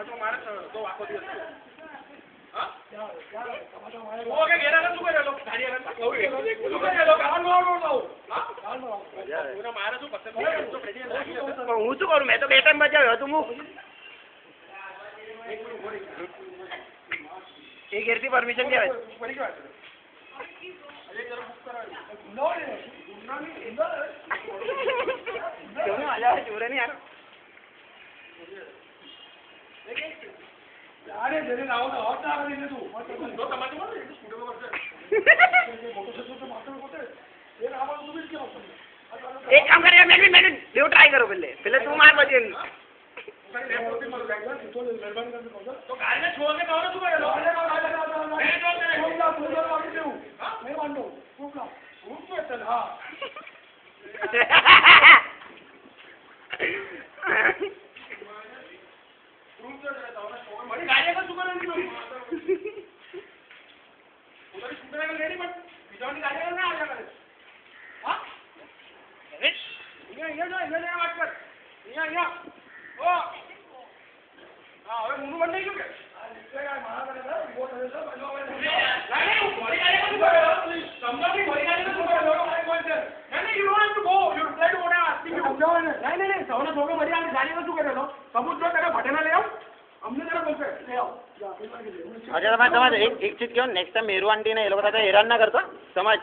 તમાચો મારે તો આખો દિવસ હા ઓ કે ઘેરા શું કરેલો ગાડી આગળ શું કરેલો ગાવાનું આવડો હા ગાવાનું પૂરા મારે શું પસંદ તો પ્રેડિયન લાગી હું શું કરું મેં તો બે ટાઈમ બજાવ્યો હતું હું એ ઘેરથી પરમિશન કેવાય પડી ગયો અરે જરા બુક કરાવી નો રે ગુન્નાની કેવું આયા ચોરે નહીં યાર અરે જરે આવો તો હોટ ના કરી દે તું તો તમારે બોલ ને સ્ટુડિયો પર છે મોટો છે તો માત્ર કોતે એ આવો તો બી કેવો એક કામ કરે મેડમ લેવ ટ્રાય કરો पहले તું માર પછી तो गाड़ी में छोड़ के कौन सुबह लो मैं तो मैं मान लो रूप तो चल हां रूप तो रहता है ना बड़ी गाड़ी का सुबह नहीं लो उधर सुबह का रेडी मत बिजोनी गाड़ी में ना आ जा करे हां ये बात कर ये ओ हां હવે મુનું બન નહીં ગયું કે આ મારા કરે ના બોટ હે તો નહીં બોડી ગાડી કો સુબહ સમજો બોડી ગાડી કો સુબહ લોકો આઈ બોલ છે નહીં you don't to go you play to ઓને આસ્કિંગ યુ સમજો નહીં સૌને છોકરો મરી આવી ગાડી કો શું કરેલો સબૂત જો તને ભટેના લઈ આવ અમને જરા બોલશે લે આવ અચ્છા તમારે એક ચીજ કહો નેક્સ્ટ ટાઈમ મેરુ આંટી ને એ લોકો સાથે હેરાન ના કરતો સમજ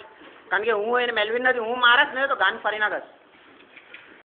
કારણ કે હું એને મેલવિન નથી હું મારસ ને તો ગાન ફરી ના કર